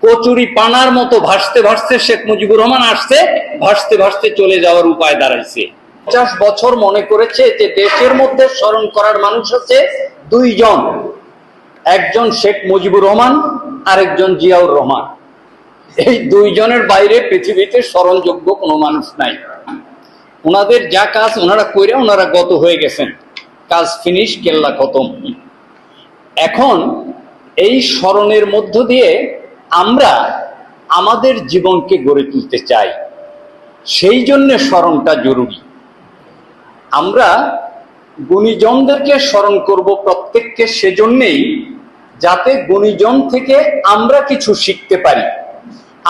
কচুরি পানার মতো ভাসতে ভাসতে শেখ মুজিবুর রহমান আসছে, ভাসতে ভাসতে চলে যাওয়ার উপায় দাঁড়াইছে। 50 বছর মনে করেছে যে দেশের মধ্যে স্মরণ করার মানুষ আছে দুইজন, একজন শেখ মুজিবুর রহমান, আরেকজন জিয়াউর রহমান। এই দুইজনের বাইরে পৃথিবীতে স্মরণযোগ্য কোনো মানুষ নাই। ওনাদের যা কাজ ওনারা কইরা ওনারা গত হয়ে গেছেন, কাজ ফিনিশ, কেল্লা খতম। এখন এই স্মরণের মধ্য দিয়ে আমরা আমাদের জীবনকে গড়ে তুলতে চাই, সেই জন্য স্মরণটা জরুরি। আমরা গুণীজনদেরকে স্মরণ করব প্রত্যেককে, সেজন্যেই যাতে গুণীজন থেকে আমরা কিছু শিখতে পারি,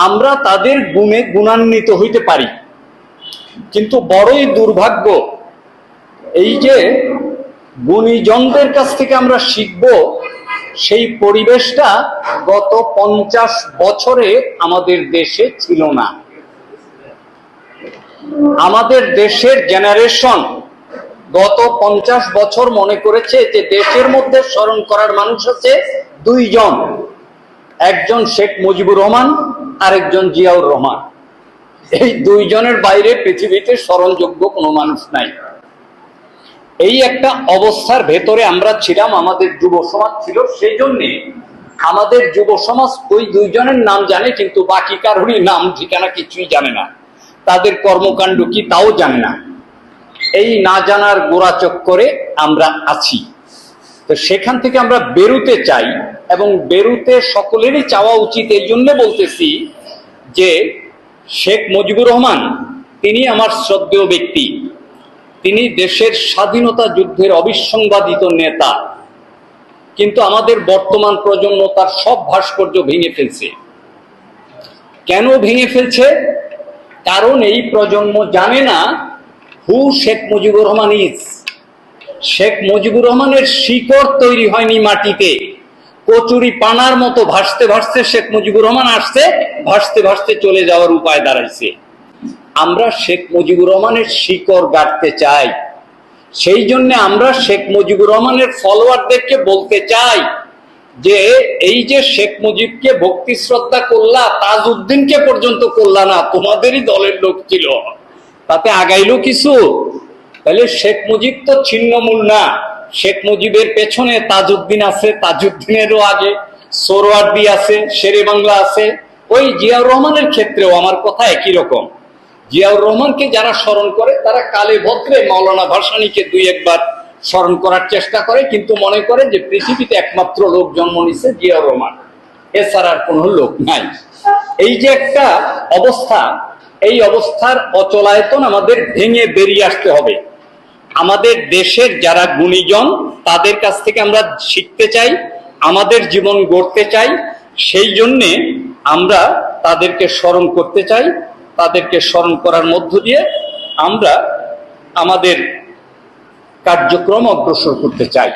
আমরা তাদের গুণে গুণান্বিত হইতে পারি। কিন্তু বড়ই দুর্ভাগ্য এই যে গুণীজনদের কাছ থেকে আমরা শিখব, সেই পরিবেশটা গত 50 বছরে আমাদের দেশে ছিল না। আমাদের দেশের জেনারেশন গত 50 বছর মনে করেছে যে দেশের মধ্যে স্মরণ করার মানুষ আছে দুইজন, একজন শেখ মুজিবুর রহমান, আরেকজন জিয়াউর রহমান। এই দুইজনের বাইরে পৃথিবীতে স্মরণযোগ্য কোনো মানুষ নাই। এই একটা অবস্থার ভেতরে আমরা ছিলাম, আমাদের যুব সমাজ ছিল। সেই জন্যে আমাদের যুব সমাজ ওই দুইজনের নাম জানে, কিন্তু বাকি কারোরই নাম ঠিকানা কিছুই জানে না, তাদের কর্মকাণ্ড কি তাও জানে না। এই না জানার গোড়া চক্করে আমরা আছি। তো সেখান থেকে আমরা বেরুতে চাই, এবং বেরুতে সকলেরই চাওয়া উচিত। এই জন্য বলতেছি যে শেখ মুজিবুর রহমান তিনি আমার শ্রদ্ধেয় ব্যক্তি, তিনি দেশের স্বাধীনতা যুদ্ধের অবিসংবাদিত নেতা। কিন্তু আমাদের বর্তমান প্রজন্ম তার সব ভাস্কর্য ভেঙে ফেলছে। কেন ভেঙে ফেলছে? কারণ এই প্রজন্ম জানে না হু শেখ মুজিবুর রহমান ইজ। শেখ মুজিবুর রহমানের শিকড় তৈরি হয়নি মাটিতে। কচুরি পানার মতো ভাসতে ভাসতে শেখ মুজিবুর রহমান আসছে, ভাসতে ভাসতে চলে যাওয়ার উপায় দাঁড়াইছে। আমরা শেখ মুজিবুর রহমানের শিকড় গাড়তে চাই। সেই জন্য আমরা শেখ মুজিবুর রহমানের ফলোয়ারদেরকে বলতে চাই যে এই যে শেখ মুজিবকে ভক্তি শ্রদ্ধা করলা, তাজউদ্দিনকে পর্যন্ত করলা না, তোমাদেরই দলের লোক ছিল, তাতে আগাইলো কিছু? তাহলে শেখ মুজিব তো ছিন্নমূল না। শেখ মুজিবের পেছনে তাজউদ্দিন আছে, তাজউদ্দিনেরও আগে সোহরাওয়ার্দী আছে, শেরে বাংলা আছে। ওই জিয়াউর রহমানের ক্ষেত্রেও আমার কথা একই রকম। জিয়াউর রহমানকে যারা স্মরণ করে তারা কালে ভদ্রে মাওলানা ভাসানীকে দুই একবার স্মরণ করার চেষ্টা করে, কিন্তু মনে করে যে পৃথিবীতে একমাত্র লোক জন্ম নিছে জিয়াউর রহমান, এছাড়া আর কোনো লোক নাই। এই যে একটা অবস্থা, এই অবস্থার অচলায়তন আমাদের ভেঙে বেরিয়ে আসতে হবে। আমাদের দেশের যারা গুণীজন তাদের কাছ থেকে আমরা শিখতে চাই, আমাদের জীবন গড়তে চাই। সেই জন্যে আমরা তাদেরকে স্মরণ করতে চাই। তাদেরকে স্মরণ করার মধ্য দিয়ে আমরা আমাদের কার্যক্রম অগ্রসর করতে চাই।